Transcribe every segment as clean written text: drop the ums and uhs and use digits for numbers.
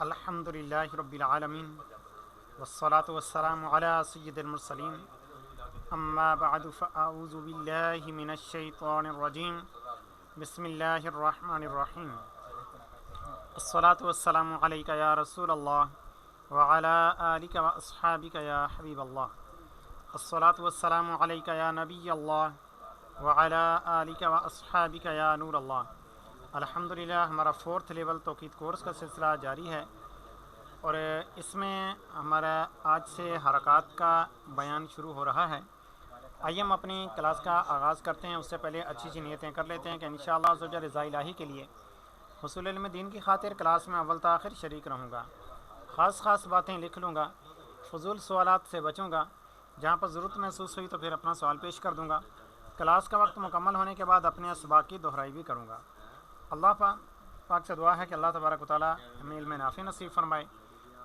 الحمدللہ رب العالمین والصلاة والسلام علی سید المرسلین اما بعد فاعوذ باللہ من الشیطان الرجیم بسم اللہ الرحمن الرحیم الصلاة والسلام علیک یا رسول اللہ وعلی آلک و اصحابک یا حبیب اللہ الصلاة والسلام علیک یا نبی اللہ وعلی آلک و اصحابک یا نور اللہ۔ الحمدللہ ہمارا 4th لیول توقید کورس کا سلسلہ جاری ہے اور اس میں ہمارا آج سے حرکات کا بیان شروع ہو رہا ہے۔ آئیے ہم اپنی کلاس کا آغاز کرتے ہیں، اس سے پہلے اچھی سی نیتیں کر لیتے ہیں کہ انشاءاللہ عز و جل رضا الہی کے لیے حصول علم دین کی خاطر کلاس میں اول تا آخر شریک رہوں گا، خاص باتیں لکھ لوں گا، فضول سوالات سے بچوں گا، جہاں پر ضرورت محسوس ہوئی تو پھر اپنا سوال پیش کر دوں گا۔ کلاس کا وقت مکمل ہونے کے بعد اپنے اسباق کی دہرائی بھی کروں گا۔ اللہ پاک سے دعا ہے کہ اللہ تبارک و تعالیٰ ہمیں علم نافع نصیب فرمائے،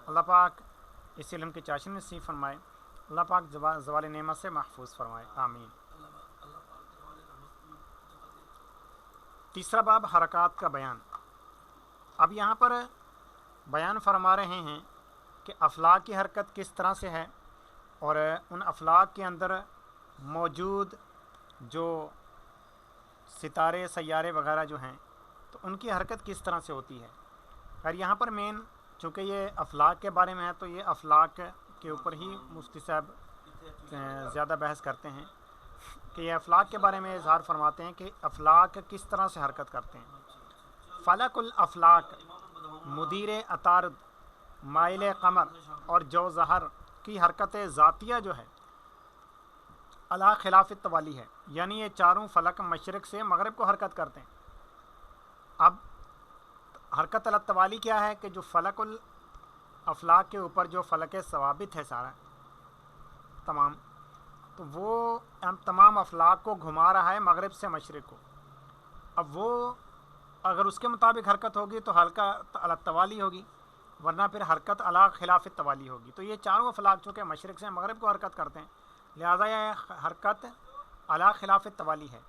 اللہ پاک اس علم کی چاشنی نصیب فرمائے، اللہ پاک زوال نعمت سے محفوظ فرمائے، آمین۔ تیسرا باب حرکات کا بیان۔ اب یہاں پر بیان فرما رہے ہیں کہ افلاک کی حرکت کس طرح سے ہے اور ان افلاک کے اندر موجود جو ستارے سیارے وغیرہ جو ہیں تو ان کی حرکت کس طرح سے ہوتی ہے۔ خیر یہاں پر مین چونکہ یہ افلاک کے بارے میں ہے تو یہ افلاک کے اوپر ہی مفتی صاحب زیادہ بحث کرتے ہیں کہ یہ افلاک کے بارے میں اظہار فرماتے ہیں کہ افلاک کس طرح سے حرکت کرتے ہیں۔ فلک الافلاک مدیر عطارد، مائل قمر اور جو زہر کی حرکت ذاتیہ جو ہے علی خلاف التوالی ہے، یعنی یہ چاروں فلک مشرق سے مغرب کو حرکت کرتے ہیں۔ اب حرکت علی التوالی کیا ہے کہ جو فلک الافلاک کے اوپر جو فلک ثوابت ہے سارا تمام، تو وہ تمام افلاک کو گھما رہا ہے مغرب سے مشرق کو۔ اب وہ اگر اس کے مطابق حرکت ہوگی تو حرکت علی التوالی ہوگی، ورنہ پھر حرکت علی خلاف التوالی ہوگی۔ تو یہ چاروں افلاک چونکہ مشرق سے مغرب کو حرکت کرتے ہیں لہذا یہ حرکت علی خلاف التوالی ہے۔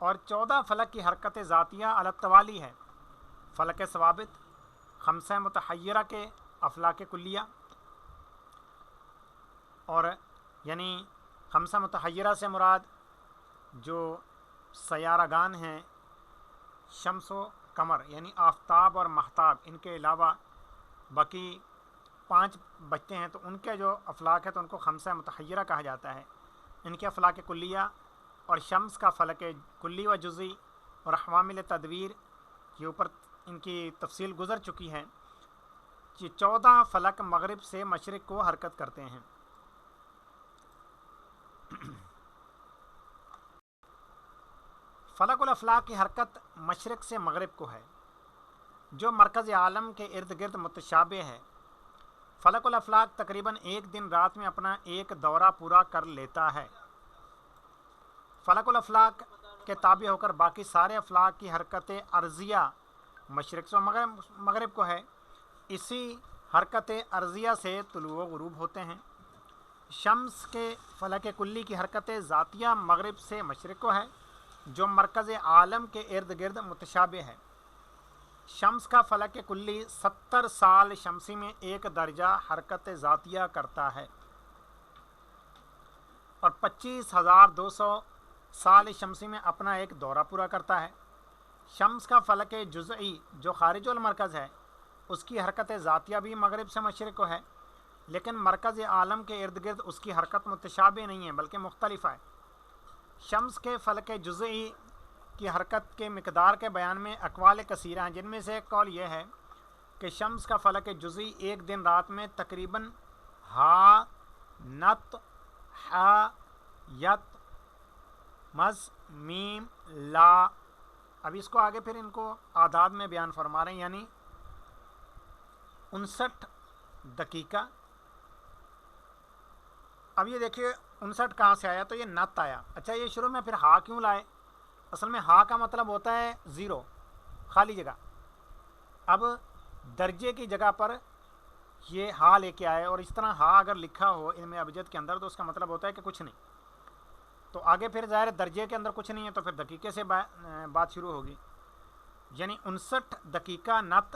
اور 14 فلک کی حرکت ذاتیہ علی التوالی ہے، فلک ثوابت، خمسہ متحیرہ کے افلاک کلیہ، اور یعنی خمسہ متحیرہ سے مراد جو سیارگان ہیں شمس و قمر یعنی آفتاب اور مہتاب، ان کے علاوہ باقی 5 بچتے ہیں تو ان کے جو افلاک ہے تو ان کو خمسہ متحیرہ کہا جاتا ہے۔ ان کے افلاک کلیہ اور شمس کا فلک کلی و جزئی اور حوامل تدویر کے اوپر ان کی تفصیل گزر چکی ہے کہ 14 فلک مغرب سے مشرق کو حرکت کرتے ہیں۔ فلک الافلاک کی حرکت مشرق سے مغرب کو ہے جو مرکز عالم کے ارد گرد متشابہ ہے۔ فلک الافلاک تقریباً 1 دن رات میں اپنا ایک دورہ پورا کر لیتا ہے۔ فلک الافلاک کے تابع ہو کر باقی سارے افلاک کی حرکت ارضیہ مشرق سے مغرب کو ہے۔ اسی حرکت ارضیہ سے طلوع و غروب ہوتے ہیں۔ شمس کے فلک کلی کی حرکت ذاتیہ مغرب سے مشرق کو ہے جو مرکز عالم کے ارد گرد متشابہ ہے۔ شمس کا فلک کلی 70 سال شمسی میں 1 درجہ حرکت ذاتیہ کرتا ہے اور 25,200 سال شمسی میں اپنا ایک دورہ پورا کرتا ہے۔ شمس کا فلک جزئی جو خارج المرکز ہے اس کی حرکت ذاتیہ بھی مغرب سے مشرق کو ہے، لیکن مرکز عالم کے ارد گرد اس کی حرکت متشابہ نہیں ہے بلکہ مختلف ہے۔ شمس کے فلک جزئی کی حرکت کے مقدار کے بیان میں اقوال کثیرہ ہیں، جن میں سے ایک قول یہ ہے کہ شمس کا فلک جزئی 1 دن رات میں تقریباً ہا نت ح یت مز میم لا، ابھی اس کو آگے پھر ان کو اعداد میں بیان فرما رہے ہیں، یعنی 59 دقیقہ۔ اب یہ دیکھیے 59 کہاں سے آیا تو یہ نت آیا۔ اچھا یہ شروع میں پھر ہا کیوں لائے؟ اصل میں ہا کا مطلب ہوتا ہے 0 خالی جگہ۔ اب درجے کی جگہ پر یہ ہا لے کے آئے اور اس طرح ہا اگر لکھا ہو علم ابجد کے اندر تو اس کا مطلب ہوتا ہے کہ کچھ نہیں، تو آگے پھر ظاہر درجے کے اندر کچھ نہیں ہے تو پھر دقیقے سے بات شروع ہوگی، یعنی 59 دقیقہ نت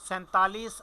47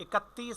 31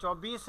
24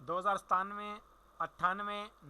2097 98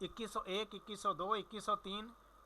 2101 2102 2103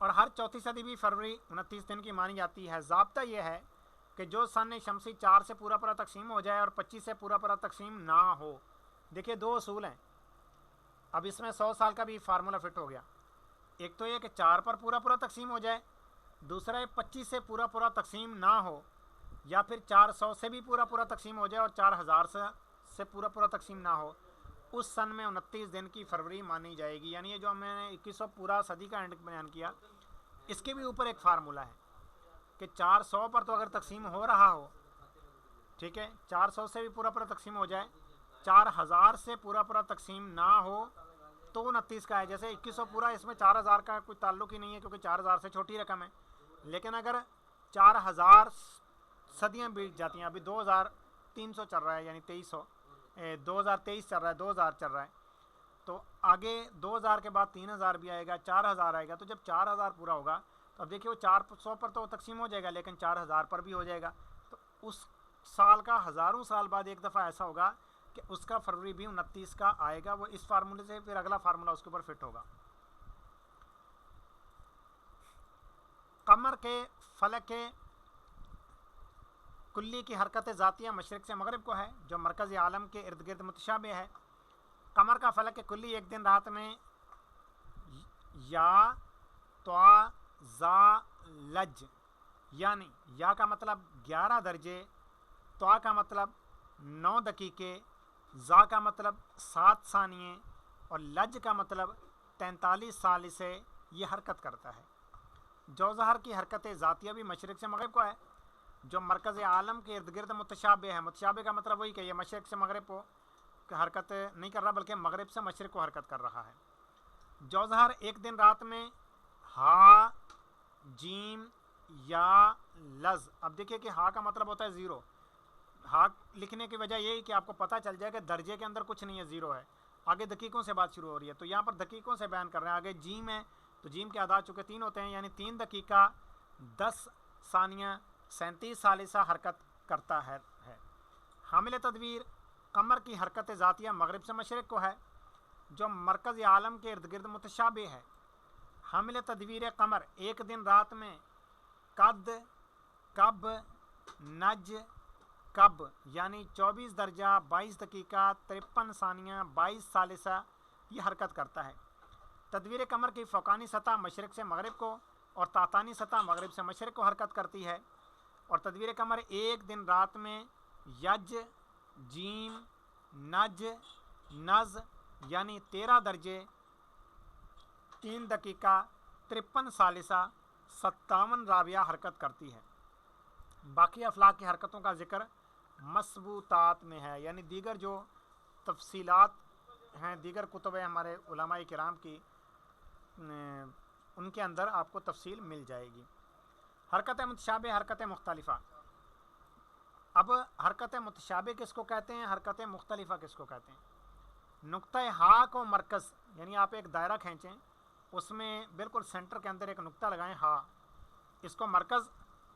اور ہر چوتھی صدی بھی فروری 29 دن کی مانی جاتی ہے۔ ضابطہ یہ ہے کہ جو سن شمسی 4 سے پورا پورا تقسیم ہو جائے اور 25 سے پورا پورا تقسیم نہ ہو۔ دیکھیے دو اصول ہیں، اب اس میں 100 سال کا بھی فارمولہ فٹ ہو گیا۔ ایک تو یہ کہ 4 پر پورا پورا تقسیم ہو جائے، دوسرا ہے 25 سے پورا پورا تقسیم نہ ہو، یا پھر 400 سے بھی پورا پورا تقسیم ہو جائے اور 4000 سے پورا پورا تقسیم نہ ہو۔ اس سن میں 29 دن کی فروری مانی جائے گی۔ یعنی یہ جو میں نے 2100 پورا صدی کا اینڈ بیان کیا، اس کے بھی اوپر ایک فارمولہ ہے کہ 400 پر تو اگر تقسیم ہو رہا ہو، ٹھیک ہے، 400 سے بھی پورا پورا تقسیم ہو جائے، 4000 سے پورا پورا تقسیم نہ ہو تو 29 کا ہے۔ جیسے 2100 پورا، اس میں 4000 کا کوئی تعلق ہی نہیں ہے کیونکہ 4000 سے چھوٹی رقم ہے۔ لیکن اگر 4000 صدیاں بیت جاتی ہیں، ابھی 2300 چل رہا ہے، یعنی 2023 چل رہا ہے، 2000 چل رہا ہے، تو آگے 2000 کے بعد 3000 بھی آئے گا، 4000 آئے گا۔ تو جب 4000 پورا ہوگا تو اب دیکھیے وہ 400 پر تو تقسیم ہو جائے گا، لیکن 4000 پر بھی ہو جائے گا۔ تو اس سال کا ہزاروں سال بعد ایک دفعہ ایسا ہوگا کہ اس کا فروری بھی 29 کا آئے گا۔ وہ اس فارمولے سے پھر اگلا فارمولہ اس کے اوپر فٹ ہوگا۔ قمر کے فلک کے کلی کی حرکت ذاتیہ مشرق سے مغرب کو ہے، جو مرکز عالم کے ارد گرد متشابہ ہے۔ قمر کا فلک کلی ایک دن رات میں یا توا زا لج، یعنی یا کا مطلب 11 درجے، توا کا مطلب 9 دقیقے، زا کا مطلب 7 ثانیے اور لج کا مطلب 43 سال سے یہ حرکت کرتا ہے۔ جوزہر کی حرکت ذاتیہ بھی مشرق سے مغرب کو ہے، جو مرکز عالم کے ارد گرد متشابہ ہے۔ متشابہ کا مطلب وہی کہ یہ مشرق سے مغرب کو حرکت نہیں کر رہا بلکہ مغرب سے مشرق کو حرکت کر رہا ہے۔ جوزہر ایک دن رات میں ہا، جیم یا لز، اب دیکھیے کہ ہا کا مطلب ہوتا ہے 0۔ ہا لکھنے کی وجہ یہی کہ آپ کو پتہ چل جائے کہ درجے کے اندر کچھ نہیں ہے، 0 ہے۔ آگے دقیقوں سے بات شروع ہو رہی ہے تو یہاں پر دقیقوں سے بیان کر رہے ہیں۔ آگے جیم ہے تو جیم کے اعداد چونکہ 3 ہوتے ہیں، یعنی 3 دقیقہ 10 ثانیہ 37 ثالثہ حرکت کرتا ہے۔ حامل تدویر قمر کی حرکت ذاتیہ مغرب سے مشرق کو ہے، جو مرکز عالم کے ارد گرد متشابہ ہے۔ حامل تدویر قمر ایک دن رات میں قد، کب، نج، کب، یعنی 24 درجہ 22 دقیقہ 53 ثانیہ 22 ثالثہ یہ حرکت کرتا ہے۔ تدویر قمر کی فوقانی سطح مشرق سے مغرب کو اور تحتانی سطح مغرب سے مشرق کو حرکت کرتی ہے، اور تدویر قمر ایک دن رات میں یج، جیم، نج، نز، یعنی 13 درجے 3 دقیقہ 53 ثالثہ 57 رابعہ حرکت کرتی ہے۔ باقی افلاک کی حرکتوں کا ذکر مسبوطات میں ہے، یعنی دیگر جو تفصیلات ہیں، دیگر کتب ہمارے علماء کرام کی، ان کے اندر آپ کو تفصیل مل جائے گی۔ حرکت متشابہ، حرکت مختلفہ۔ اب حرکت متشابہ کس کو کہتے ہیں، حرکت مختلفہ کس کو کہتے ہیں؟ نقطہ ہا کو مرکز، یعنی آپ ایک دائرہ کھینچیں، اس میں بالکل سینٹر کے اندر ایک نقطہ لگائیں ہا، اس کو مرکز،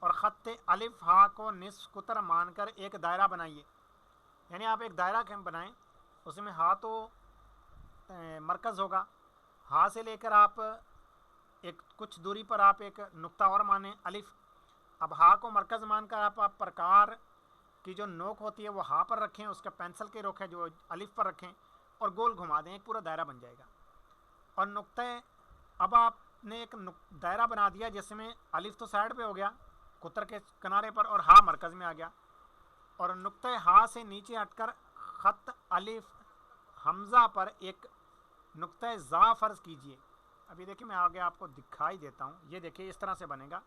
اور خط الف ہا کو نصف قطر مان کر ایک دائرہ بنائیے۔ یعنی آپ ایک دائرہ بنائیں، اس میں ہا تو مرکز ہوگا، ہا سے لے کر آپ ایک کچھ دوری پر آپ ایک نقطہ اور مانیں الف۔ اب ہا کو مرکز مان کر آپ پرکار کی جو نوک ہوتی ہے وہ ہا پر رکھیں، اس کا پینسل کے رخ ہے جو الف پر رکھیں اور گول گھما دیں، ایک پورا دائرہ بن جائے گا۔ اور نقطہ، اب آپ نے ایک دائرہ بنا دیا جس میں الف تو سائڈ پہ ہو گیا قطر کے کنارے پر اور ہا مرکز میں آ گیا، اور نقطہ ہا سے نیچے ہٹ کر خط الف حمزہ پر ایک نقطہ زا فرض کیجئے۔ ابھی دیکھیں میں آگے آپ کو دکھائی دیتا ہوں، یہ دیکھیں اس طرح سے بنے گا۔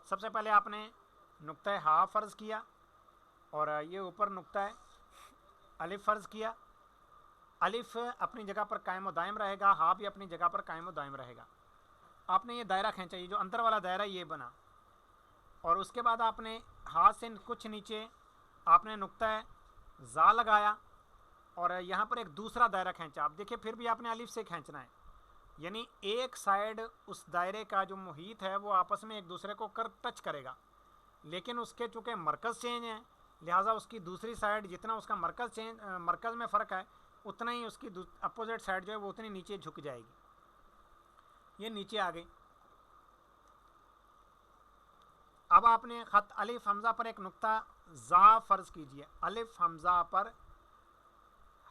سب سے پہلے آپ نے نقطہ ہا فرض کیا اور یہ اوپر نقطہ الف فرض کیا۔ الف اپنی جگہ پر قائم و دائم رہے گا، ہا بھی اپنی جگہ پر قائم و دائم رہے گا۔ آپ نے یہ دائرہ کھینچا، یہ جو اندر والا دائرہ یہ بنا، اور اس کے بعد آپ نے ہا سے کچھ نیچے آپ نے نقطہ زا لگایا اور یہاں پر ایک دوسرا دائرہ کھینچا۔ اب دیکھیں پھر بھی آپ نے الف سے کھینچنا ہے، یعنی ایک سائیڈ اس دائرے کا جو محیط ہے وہ آپس میں ایک دوسرے کو کر ٹچ کرے گا، لیکن اس کے چونکہ مرکز چینج ہے لہٰذا اس کی دوسری سائیڈ جتنا اس کا مرکز میں فرق ہے اتنا ہی اس کی اپوزٹ سائیڈ جو ہے وہ اتنی نیچے جھک جائے گی۔ یہ نیچے آ گئی، اب آپ نے خط الف حمزہ پر ایک نقطہ زا فرض کیجئے، الف حمزہ پر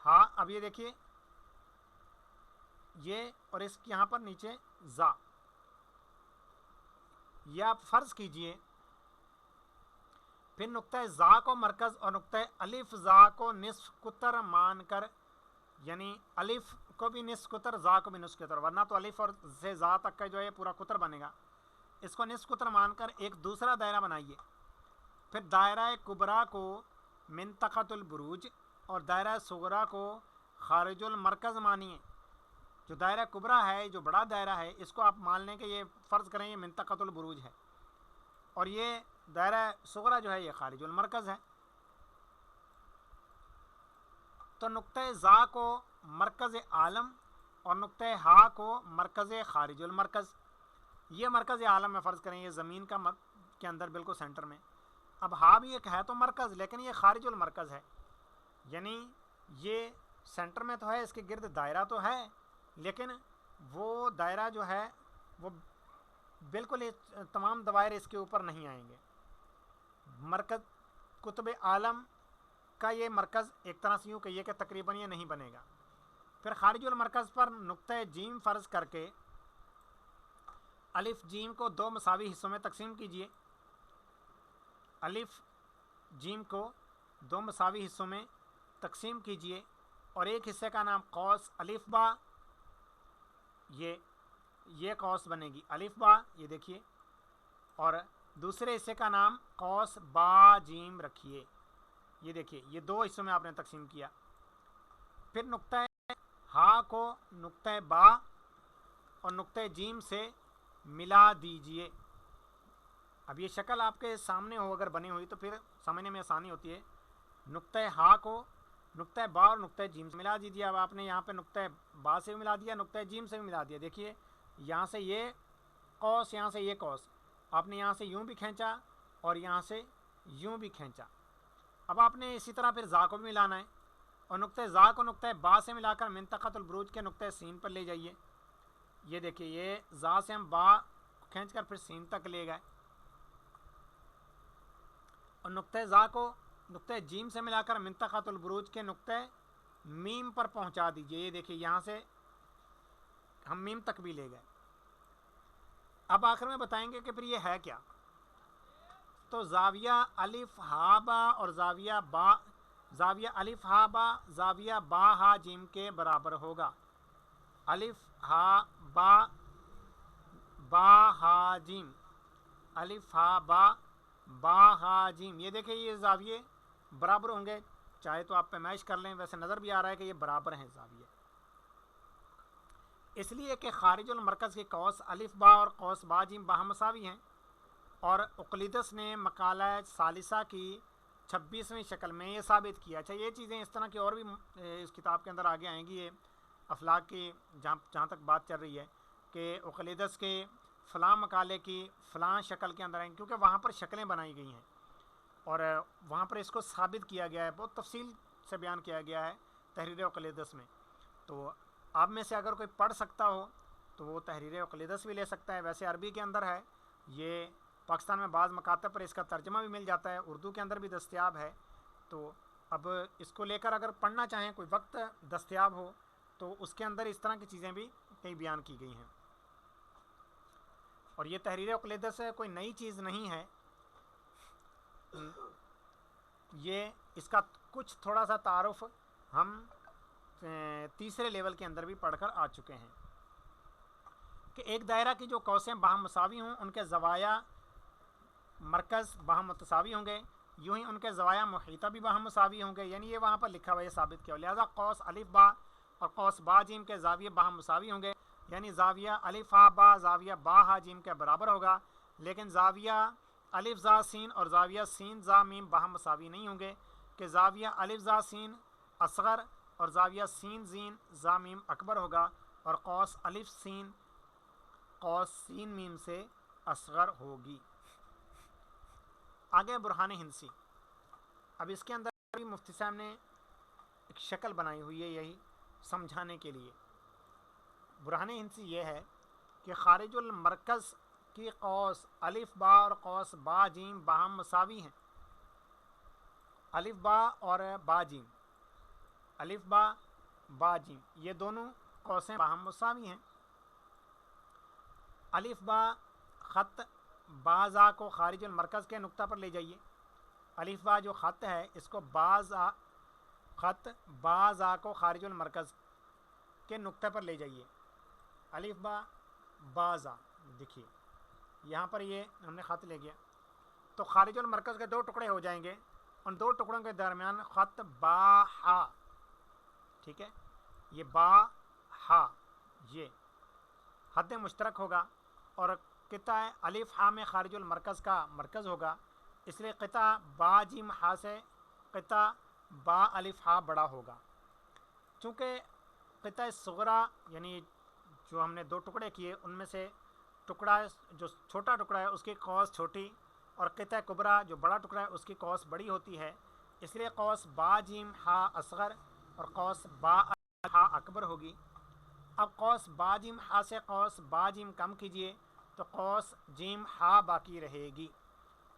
ہا، اب یہ دیکھیے یہ اور اس یہاں پر نیچے زا، یہ آپ فرض کیجئے، پھر نقطہ زا کو مرکز اور نقطہ الف زا کو نصف قطر مان کر، یعنی الف کو بھی نصف قطر زا کو بھی نصف قطر، ورنہ تو الف اور سے زا تک کا جو ہے پورا قطر بنے گا، اس کو نصف قطر مان کر ایک دوسرا دائرہ بنائیے، پھر دائرہ کبریٰ کو منطقۃ البروج اور دائرہ صغریٰ کو خارج المرکز مانیے۔ جو دائرہ کبریٰ ہے، جو بڑا دائرہ ہے، اس کو آپ مان لیں کہ یہ فرض کریں یہ منطقۃ البروج ہے، اور یہ دائرہ صغریٰ جو ہے یہ خارج المرکز ہے۔ تو نقطہ زا کو مرکز عالم اور نقطہ ہا کو مرکز خارج المرکز، یہ مرکز عالم میں فرض کریں یہ زمین کا کے اندر بالکل سینٹر میں، اب ہا بھی ایک ہے تو مرکز، لیکن یہ خارج المرکز ہے، یعنی یہ سینٹر میں تو ہے، اس کے گرد دائرہ تو ہے، لیکن وہ دائرہ جو ہے وہ بالکل تمام دوائر اس کے اوپر نہیں آئیں گے۔ مرکز قطب عالم کا یہ مرکز ایک طرح سے یوں کہیے کہ تقریباً یہ نہیں بنے گا۔ پھر خارج المرکز پر نقطہ جیم فرض کر کے الف جیم کو دو مساوی حصوں میں تقسیم کیجیے، الف جیم کو دو مساوی حصوں میں تقسیم کیجیے، اور ایک حصے کا نام قوس الف با، یہ قوس بنے گی الف با، یہ دیکھیے، اور دوسرے حصے کا نام قوس با جیم رکھیے، یہ دیکھیے یہ دو حصوں میں آپ نے تقسیم کیا۔ پھر نقطہ ہا کو نقطہ با اور نقطہ جیم سے ملا دیجئے۔ اب یہ شکل آپ کے سامنے ہو اگر بنی ہوئی تو پھر سمجھنے میں آسانی ہوتی ہے۔ نقطہ ہا کو نقطہ با اور نقطہ جیم سے ملا دیجئے۔ اب آپ نے یہاں پہ نقطہ با سے بھی ملا دیا، نقطہ جیم سے بھی ملا دیا، دیکھیے یہاں سے یہ قوس، یہاں سے یہ قوس، آپ نے یہاں سے یوں بھی کھینچا اور یہاں سے یوں بھی کھینچا۔ اب آپ نے اسی طرح پھر زا کو بھی ملانا ہے، اور نقطہ زا کو نقطہ با سے ملا کر منطقۃ البروج کے نقطہ سین پر لے جائیے، یہ دیکھیے یہ زا سے ہم با کھینچ کر پھر سین تک لے گئے، اور نقطہ زا کو نقطہ جیم سے ملا کر منطقۃ البروج کے نقطہ میم پر پہنچا دیجئے، یہ دیکھیے یہاں سے ہم میم تک بھی لے گئے۔ اب آخر میں بتائیں گے کہ پھر یہ ہے کیا، تو زاویہ الف ہا با اور زاویہ الف ہا با زاویہ با ہا جیم کے برابر ہوگا، الف ہا با با ہا جیم، الف ہا با با ہا جیم، یہ دیکھیں یہ زاویے برابر ہوں گے، چاہے تو آپ پیمائش کر لیں، ویسے نظر بھی آ رہا ہے کہ یہ برابر ہیں زاویے، اس لیے کہ خارج المرکز کے قوس الف با اور قوس با جیم باہم مساوی ہیں، اور اقلیدس نے مقالہ ثالثہ کی 26ویں شکل میں یہ ثابت کیا۔ اچھا یہ چیزیں اس طرح کی اور بھی اس کتاب کے اندر آگے آئیں گی، یہ افلاک کی جہاں تک بات چل رہی ہے کہ اقلیدس کے فلاں مقالے کی فلاں شکل کے اندر آئیں گی، کیونکہ وہاں پر شکلیں بنائی گئی ہیں اور وہاں پر اس کو ثابت کیا گیا ہے، بہت تفصیل سے بیان کیا گیا ہے تحریر اقلیدس میں۔ تو آپ میں سے اگر کوئی پڑھ سکتا ہو تو وہ تحریر اقلیدس بھی لے سکتا ہے، ویسے عربی کے اندر ہے، یہ پاکستان میں بعض مکاتب پر اس کا ترجمہ بھی مل جاتا ہے، اردو کے اندر بھی دستیاب ہے، تو اب اس کو لے کر اگر پڑھنا چاہیں، کوئی وقت دستیاب ہو تو اس کے اندر اس طرح کی چیزیں بھی کئی بیان کی گئی ہیں۔ اور یہ تحریر اقلیدس کوئی نئی چیز نہیں ہے، یہ اس کا کچھ تھوڑا سا تعارف ہم تیسرے لیول کے اندر بھی پڑھ کر آ چکے ہیں کہ ایک دائرہ کی جو قوسیں باہم مساوی ہوں ان کے زوایا مرکز باہم متساوی ہوں گے، یوں ہی ان کے زوایا محیطہ بھی باہم مساوی ہوں گے، یعنی یہ وہاں پر لکھا ہوا یہ ثابت کیا، لہذا قوس الف با اور قوس با جیم کے زاویے باہم مساوی ہوں گے، یعنی زاویہ الف ہا با زاویہ با ہا جیم کے برابر ہوگا، لیکن زاویہ الف زا سین اور زاویہ سین زا میم باہم مساوی نہیں ہوں گے، کہ زاویہ الف زا سین اصغر اور زاویہ سین زین زا میم اکبر ہوگا، اور قوس الف سین قوس سین میم سے اصغر ہوگی۔ آگے برہان ہندسی، اب اس کے اندر بھی مفتی صاحب نے ایک شکل بنائی ہوئی ہے یہی سمجھانے کے لیے۔ برہان ہندسی یہ ہے کہ خارج المرکز کی قوس الف با اور قوس با جیم باہم مساوی ہیں. الف با اور با جیم، الف با با جیم یہ دونوں قوسیں باہم مساوی ہیں. الف با خط بازا کو خارج المرکز کے نقطہ پر لے جائیے. الف با جو خط ہے اس کو خط بازا کو خارج المرکز کے نقطے پر لے جائیے. الف با بازا دیکھیے یہاں پر یہ ہم نے خط لے گیا تو خارج المرکز کے دو ٹکڑے ہو جائیں گے. ان دو ٹکڑوں کے درمیان خط با ہا، ٹھیک ہے، یہ با ہا یہ حد مشترک ہوگا اور قطع الف ہا میں خارج المرکز کا مرکز ہوگا. اس لیے قطع با جیم ہا سے قطع با الف ہا بڑا ہوگا. چونکہ قطع صغرا یعنی جو ہم نے دو ٹکڑے کیے ان میں سے ٹکڑا جو چھوٹا ٹکڑا ہے اس کی قوس چھوٹی اور قطع کبرا جو بڑا ٹکڑا ہے اس کی قوس بڑی ہوتی ہے. اس لیے قوس با جیم ہا اصغر اور قوس با ہا اکبر ہوگی. اب قوس با جیم ہا سے قوس با جیم کم کیجئے تو قوس جیم ہا باقی رہے گی،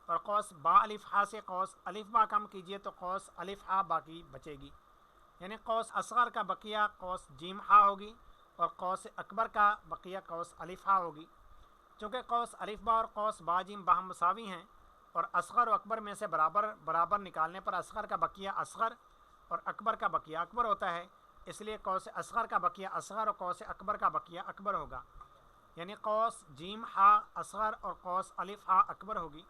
اور قوس با الف ہا سے قوس الف با کم کیجئے تو قوس الف ہا باقی بچے گی. یعنی قوس اصغر کا بقیہ قوس جیم ہا ہوگی اور قوس اکبر کا بقیہ قوس الف ہا ہوگی. چونکہ قوس الف با اور قوس با جیم باہم مساوی ہیں اور اصغر و اکبر میں سے برابر نکالنے پر اصغر کا بقیہ اصغر اور اکبر کا بقیہ اکبر ہوتا ہے. اس لیے قوس اصغر کا بقیہ اصغر اور قوس اکبر کا بقیہ اکبر ہوگا. یعنی قوس جیم ہا اصغر اور قوس الف ہا اکبر ہوگی.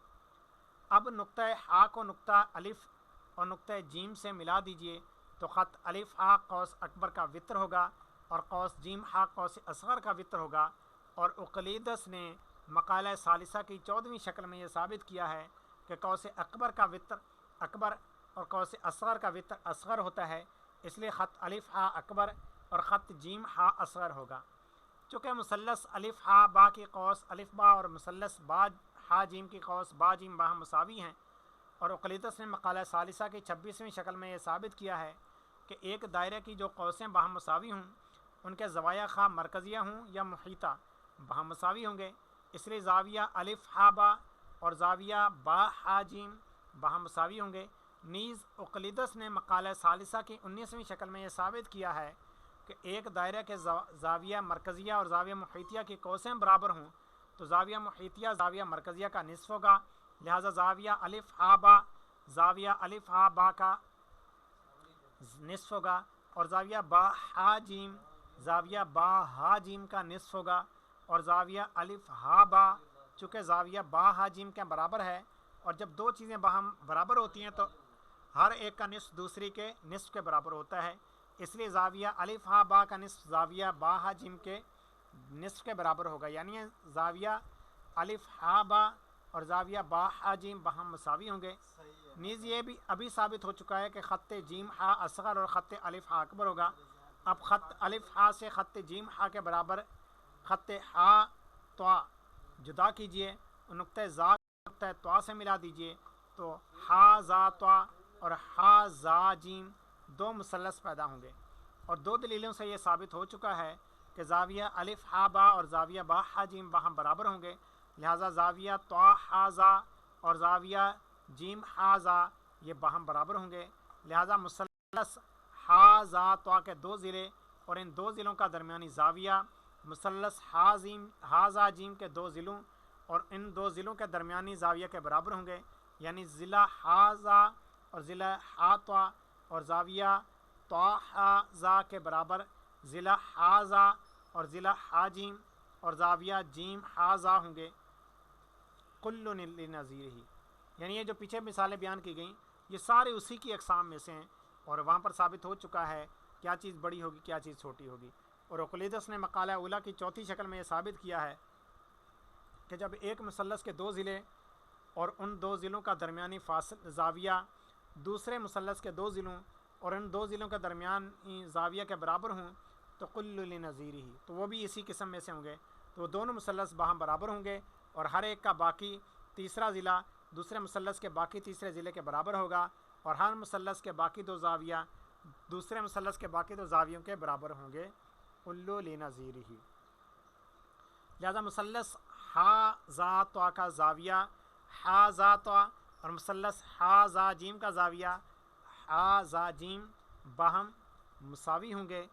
اب نقطہ ہا کو نقطہ الف اور نقطہ جیم سے ملا دیجئے تو خط الف ہا قوس اکبر کا وتر ہوگا اور قوس جیم ہا قوس اصغر کا وتر ہوگا. اور اقلیدس نے مقالہ ثالثہ کی 14ویں شکل میں یہ ثابت کیا ہے کہ قوس اکبر کا وتر اکبر اور قوس اصغر کا وتر اصغر ہوتا ہے. اس لیے خط الف ہا اکبر اور خط جیم ہا اصغر ہوگا. چونکہ مثلث الف ہا با کی قوس الف با اور مثلث با ہا جیم کی قوس با جیم باہم مساوی ہیں اور اقلیدس نے مقالہ ثالثہ کی 26ویں شکل میں یہ ثابت کیا ہے کہ ایک دائرے کی جو قوسیں باہم مساوی ہوں ان کے زوایا خواہ مرکزیہ ہوں یا محیطہ باہم مساوی ہوں گے. اس لیے زاویہ الف ہا با اور زاویہ با ہا جیم باہم مساوی ہوں گے. نیز اقلیدس نے مقالہ ثالثہ کی 19ویں شکل میں یہ ثابت کیا ہے کہ ایک دائرے کے زاویہ مرکزیہ اور زاویہ محیطیہ کی قوسیں برابر ہوں تو زاویہ محیطیہ زاویہ مرکزیہ کا نصف ہوگا. لہٰذا زاویہ الف ہا با زاویہ الف ہا با کا نصف ہوگا اور زاویہ با ہا جیم زاویہ با ہا جیم کا نصف ہوگا. اور زاویہ الف ہا با چونکہ زاویہ با ہا جیم کے برابر ہے اور جب دو چیزیں باہم برابر ہوتی ہیں تو ہر ایک کا نصف دوسری کے نصف کے برابر ہوتا ہے. اس لیے زاویہ الف ہا با کا نصف زاویہ با ہا جیم کے نصف کے برابر ہوگا. یعنی زاویہ الف ہا با اور زاویہ با ہا جیم باہم مساوی ہوں گے. نیز یہ بھی ابھی ثابت ہو چکا ہے کہ خط جیم ہا اصغر اور خط الف ہا اکبر ہوگا. اب خط الف ہا سے خط جیم ہا کے برابر خط ہا توا جدا کیجئے اور نقطہ زا نقطہ توا سے ملا دیجئے تو ہا زا توا اور ہا زا جیم دو مثلث پیدا ہوں گے. اور دو دلیلوں سے یہ ثابت ہو چکا ہے کہ زاویہ الف ہا با اور زاویہ با ہا جیم باہم برابر ہوں گے. لہٰذا زاویہ توا ہا زا اور زاویہ جیم ہا زا یہ باہم برابر ہوں گے. لہٰذا مثلث ہا زا توا کے دو ضلع اور ان دو ضلعوں کا درمیانی زاویہ مثلث ہا زا جیم کے دو ضلعوں اور ان دو ضلعوں کے درمیانی زاویہ کے برابر ہوں گے. یعنی ضلع ہا زا اور ضلع ہا توا اور زاویہ توا ہا زا کے برابر ضلع ہا زا اور ضلع ہا جیم اور زاویہ جیم ہا زا ہوں گے. کل لنظیر ہی یعنی یہ جو پیچھے مثالیں بیان کی گئیں یہ سارے اسی کی اقسام میں سے ہیں اور وہاں پر ثابت ہو چکا ہے کیا چیز بڑی ہوگی کیا چیز چھوٹی ہوگی. اور اقلیدس نے مقالہ اولیٰ کی 4تھی شکل میں یہ ثابت کیا ہے کہ جب ایک مثلث کے دو ضلع اور ان دو ضلعوں کا درمیانی زاویہ دوسرے مثلث کے دو ضلعوں اور ان دو ضلعوں کے درمیان زاویہ کے برابر ہوں تو کل لنظیر ہی تو وہ بھی اسی قسم میں سے ہوں گے. تو وہ دونوں مثلث باہم برابر ہوں گے اور ہر ایک کا باقی تیسرا ضلع دوسرے مثلث کے باقی تیسرے ضلع کے برابر ہوگا اور ہر مثلث کے باقی دو زاویہ دوسرے مثلث کے باقی دو زاویوں کے برابر ہوں گے. کل لنظیر ہی لہٰذا مثلث ہا زا تو کا زاویہ ہا زا تو، اور مثلث ہا زا جیم کا زاویہ ہا زا جیم باہم مساوی ہوں گے۔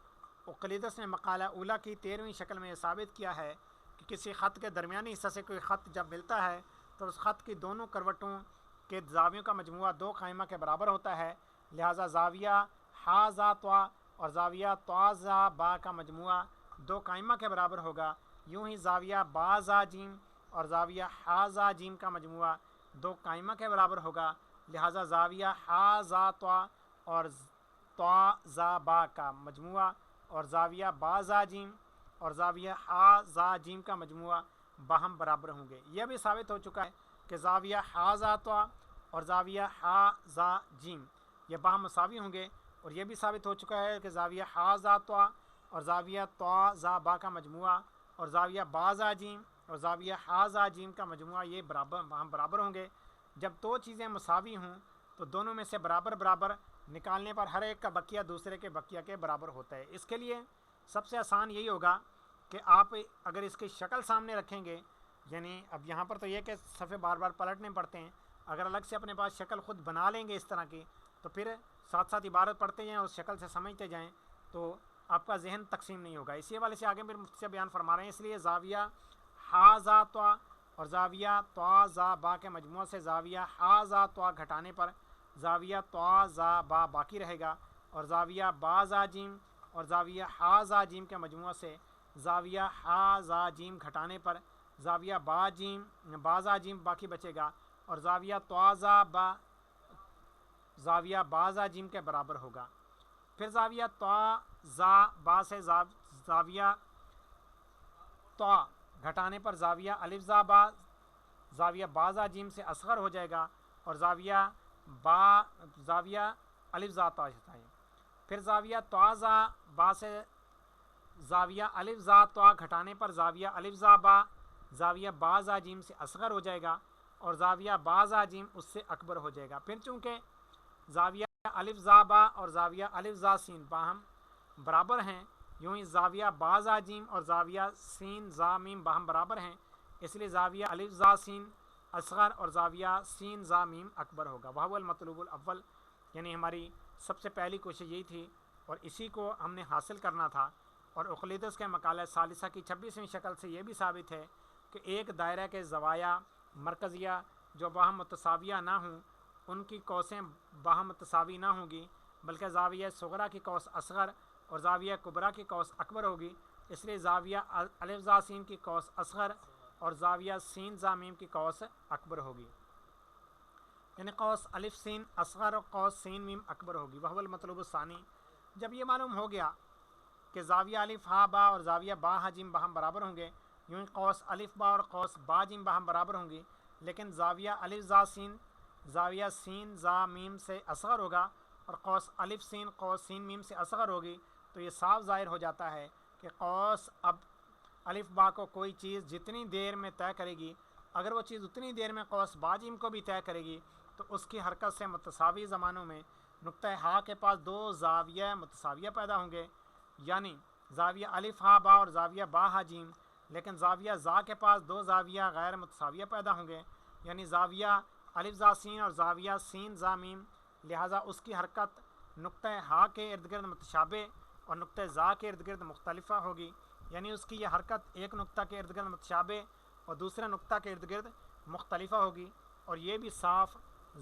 اقلیدس نے مقالہ اولا کی 13ویں شکل میں یہ ثابت کیا ہے کہ کسی خط کے درمیانی حصہ سے کوئی خط جب ملتا ہے تو اس خط کی دونوں کروٹوں کے زاویوں کا مجموعہ 2 قائمہ کے برابر ہوتا ہے، لہٰذا زاویہ ہا زا تو اور زاویہ تو زا با کا مجموعہ 2 قائمہ کے برابر ہوگا۔ یوں ہی زاویہ با زا جیم اور زاویہ ہا زا جیم کا مجموعہ 2 قائمہ کے برابر ہوگا، لہٰذا زاویہ ہا زا تو اور تو زا با کا مجموعہ اور زاویہ با زا جیم اور زاویہ ہا زا جیم کا مجموعہ باہم برابر ہوں گے۔ یہ بھی ثابت ہو چکا ہے کہ زاویہ ہا زا تو اور زاویہ ہا زا جیم یہ باہم مساوی ہوں گے، اور یہ بھی ثابت ہو چکا ہے کہ زاویہ ہا زا تو اور زاویہ تو زا با کا مجموعہ اور زاویہ با زا جیم اور زاویہ ہا زا جیم کا مجموعہ یہ باہم برابر ہوں گے۔ جب 2 چیزیں مساوی ہوں تو دونوں میں سے برابر برابر نکالنے پر ہر ایک کا بقیہ دوسرے کے بقیہ کے برابر ہوتا ہے۔ اس کے لیے سب سے آسان یہی ہوگا کہ آپ اگر اس کی شکل سامنے رکھیں گے، یعنی اب یہاں پر تو یہ کہ صفحے بار بار پلٹنے پڑتے ہیں، اگر الگ سے اپنے پاس شکل خود بنا لیں گے اس طرح کی تو پھر ساتھ ساتھ عبارت پڑھتے جائیں، اس شکل سے سمجھتے جائیں تو آپ کا ذہن تقسیم نہیں ہوگا۔ اسی حوالے سے آگے پھر مفتی سے بیان فرما رہے ہیں، اس لیے زاویہ ہا زا تو اور زاویہ تو زا با کے مجموعہ سے زاویہ ہا زا تو گھٹانے پر زاویہ تو زا با باقی رہے گا، اور زاویہ با زا جیم اور زاویہ ہا زا جیم کے مجموعہ سے زاویہ ہا زا جیم گھٹانے پر زاویہ با زا جیم باقی بچے گا، اور زاویہ تو زا با زاویہ با زا جیم کے برابر ہوگا۔ پھر زاویہ تو زا با سے زاویہ تو گھٹانے پر زاویہ الف زا با زاویہ با زا جیم سے اصغر ہو جائے گا، اور زاویہ الف زا تو ہے۔ پھر زاویہ تو زا با سے زاویہ الف زا تو گھٹانے پر زاویہ الف زا با زاویہ با زا جیم سے اصغر ہو جائے گا، اور زاویہ با زا جیم اس سے اکبر ہو جائے گا۔ پھر چونکہ زاویہ الف زا با اور زاویہ الف زا سین باہم برابر ہیں، یوں ہی زاویہ با زا جیم اور زاویہ سین زا میم باہم برابر ہیں، اس لیے زاویہ الف زا سین اصغر اور زاویہ سین زا میم اکبر ہوگا۔ وہو المطلوب الاول، یعنی ہماری سب سے پہلی کوشش یہی تھی اور اسی کو ہم نے حاصل کرنا تھا۔ اور اقلیدس کے مقالہ ثالثہ کی 26ویں شکل سے یہ بھی ثابت ہے کہ ایک دائرہ کے زوایا مرکزیہ جو باہم متساویہ نہ ہوں ان کی قوسیں باہم متساوی نہ ہوں گی، بلکہ زاویہ صغرا کی قوس اصغر اور زاویہ کبرا کی قوس اکبر ہوگی، اس لیے زاویہ الف زا سین کی قوس اصغر اور زاویہ سین زا میم کی قوس اکبر ہوگی، یعنی قوس الف سین اصغر اور قوس سین میم اکبر ہوگی۔ وہو المطلوب الثانی، جب یہ معلوم ہو گیا کہ زاویہ الف ہا با اور زاویہ با ہا جیم باہم برابر ہوں گے، یوں ہی قوس الف با اور قوس با جیم باہم برابر ہوں گی، لیکن زاویہ الف زا سین زاویہ سین زا میم سے اصغر ہوگا اور قوس الف سین قوس سین میم سے اصغر ہوگی، تو یہ صاف ظاہر ہو جاتا ہے کہ قوس اب الف با کو کوئی چیز جتنی دیر میں طے کرے گی، اگر وہ چیز اتنی دیر میں قوس با جیم کو بھی طے کرے گی تو اس کی حرکت سے متساوی زمانوں میں نقطہ ہا کے پاس 2 زاویہ متساویہ پیدا ہوں گے، یعنی زاویہ الف ہا با اور زاویہ با ہا جیم، لیکن زاویہ زا کے پاس 2 زاویہ غیر متساویہ پیدا ہوں گے، یعنی زاویہ الف زا سین اور زاویہ سین زا میم، لہٰذا اس کی حرکت نقطہ ہا کے ارد گرد متشابہ اور نقطہ زا کے ارد گرد مختلفہ ہوگی، یعنی اس کی یہ حرکت ایک نقطہ کے ارد گرد متشابہ اور دوسرے نقطہ کے ارد گرد مختلفہ ہوگی، اور یہ بھی صاف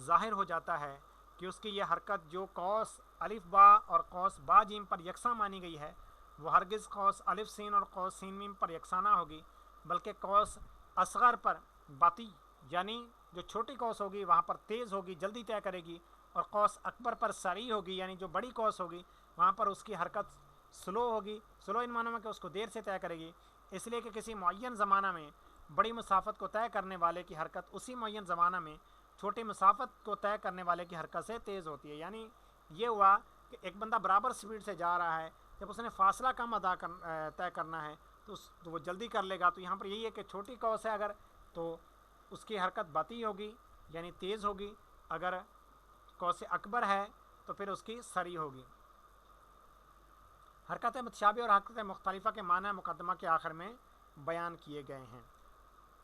ظاہر ہو جاتا ہے کہ اس کی یہ حرکت جو قوس الف با اور قوس با جیم پر یکساں مانی گئی ہے وہ ہرگز قوس الف سین اور قوس سین میم پر یکساں نہ ہوگی، بلکہ قوس اصغر پر باطی یعنی جو چھوٹی قوس ہوگی وہاں پر تیز ہوگی، جلدی طے کرے گی، اور قوس اکبر پر سریع ہوگی یعنی جو بڑی قوس ہوگی وہاں پر اس کی حرکت سلو ہوگی، سلو ان معنوں میں کہ اس کو دیر سے طے کرے گی، اس لیے کہ کسی معین زمانہ میں بڑی مسافت کو طے کرنے والے کی حرکت اسی معین زمانہ میں چھوٹی مسافت کو طے کرنے والے کی حرکت سے تیز ہوتی ہے۔ یعنی یہ ہوا کہ ایک بندہ برابر سپیڈ سے جا رہا ہے، جب اس نے فاصلہ کم طے کرنا ہے تو وہ جلدی کر لے گا، تو یہاں پر یہی ہے کہ چھوٹی قوس ہے اگر تو اس کی حرکت بطیء ہوگی یعنی تیز ہوگی، اگر قوس اکبر ہے تو پھر اس کی سری ہوگی۔ حرکت متشابہ اور حرکت مختلفہ کے معنی مقدمہ کے آخر میں بیان کیے گئے ہیں۔